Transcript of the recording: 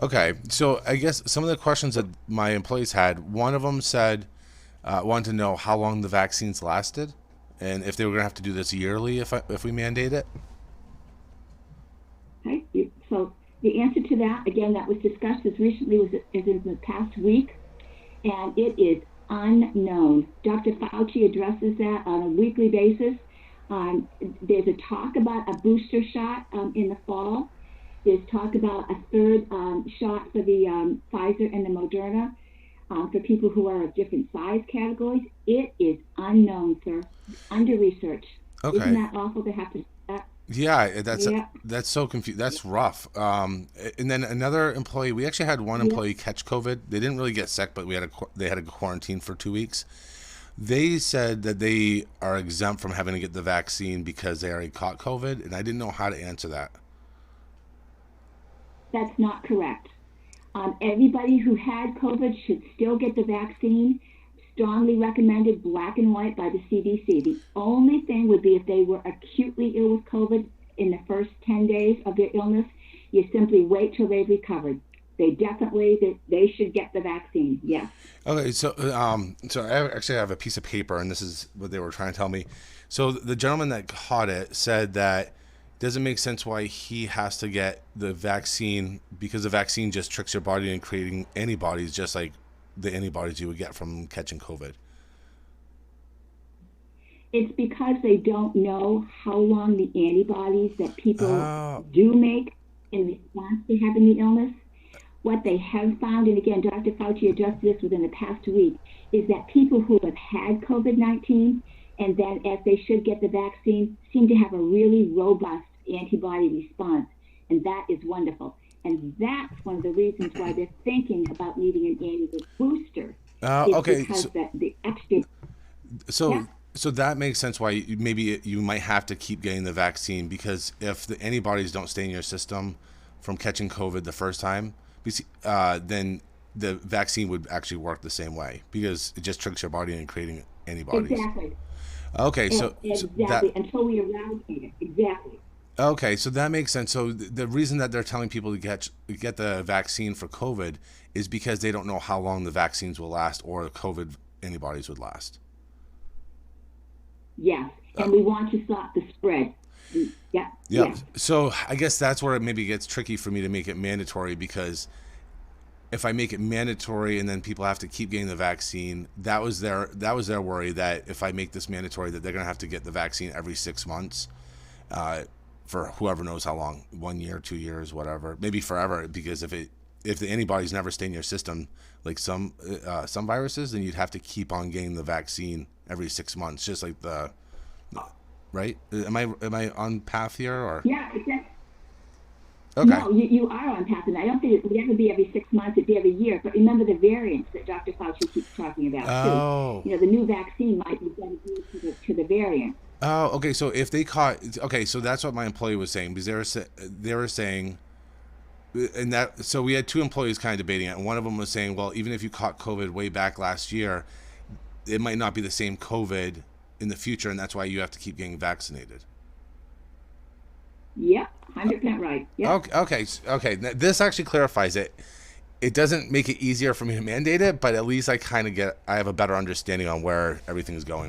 Okay, so I guess some of the questions that my employees had, one of them said wanted to know how long the vaccines lasted, and if they were going to have to do this yearly if we mandate it. Right? So the answer to that, again, that was discussed as recently as in the past week, and it is unknown. Dr. Fauci addresses that on a weekly basis. There's a talk about a booster shot in the fall. There's talk about a third shot for the Pfizer and the Moderna for people who are of different size categories. It is unknown, sir, under research. Isn't Okay. that awful to have to? Yeah, Yeah, that's so confused. That's rough. And then another employee, we actually had one yeah. employee catch COVID. They didn't really get sick, but they had a quarantine for 2 weeks. They said that they are exempt from having to get the vaccine because they already caught COVID, and I didn't know how to answer that. That's not correct. Everybody who had COVID should still get the vaccine. Strongly recommended, black and white, by the CDC. The only thing would be if they were acutely ill with COVID in the first 10 days of their illness, you simply wait till they've recovered. They should get the vaccine. Yes. Okay, so actually have a piece of paper, and this is what they were trying to tell me. So the gentleman that caught it said that it doesn't make sense why he has to get the vaccine because the vaccine just tricks your body in creating antibodies, just like the antibodies you would get from catching COVID. It's because they don't know how long the antibodies that people Oh, do make in response to having the illness. What they have found, and again, Dr. Fauci addressed this within the past week, is that people who have had COVID 19 and then, as they should get the vaccine, seem to have a really robust antibody response. And that is wonderful. And that's one of the reasons why they're thinking about needing an annual booster, is okay. because the extra, yeah, So so that makes sense why maybe you might have to keep getting the vaccine because if the antibodies don't stay in your system from catching COVID the first time, then the vaccine would actually work the same way because it just tricks your body into creating antibodies. exactly, Okay, so that exactly, until we eradicate it. Exactly. okay, so that makes sense. So the reason that they're telling people to get the vaccine for COVID is because they don't know how long the vaccines will last or the COVID antibodies would last. Yes, and we want to stop the spread. Yeah, Yep. yes, So I guess that's where it maybe gets tricky for me to make it mandatory because if I make it mandatory and then people have to keep getting the vaccine, that was their worry that if I make this mandatory that they're gonna have to get the vaccine every 6 months, uh, for whoever knows how long, 1 year, 2 years, whatever, maybe forever. Because if the antibodies never stay in your system, like some viruses, then you'd have to keep on getting the vaccine every 6 months, just like the right. Am I on path here or yeah. Exactly. okay? No, you are on path, and I don't think it would ever be every 6 months. It'd be every year. But remember the variants that Dr. Fauci keeps talking about too. Oh, The new vaccine might be dedicated to the variant. oh, okay. So if they caught, okay, so that's what my employee was saying because they were saying, and that so we had two employees kind of debating it, and one of them was saying, well, even if you caught COVID way back last year, it might not be the same COVID in the future, and that's why you have to keep getting vaccinated. Yep, 100% right. Yep. Okay, okay, okay. This actually clarifies it. It doesn't make it easier for me to mandate it, but at least I have a better understanding on where everything's going.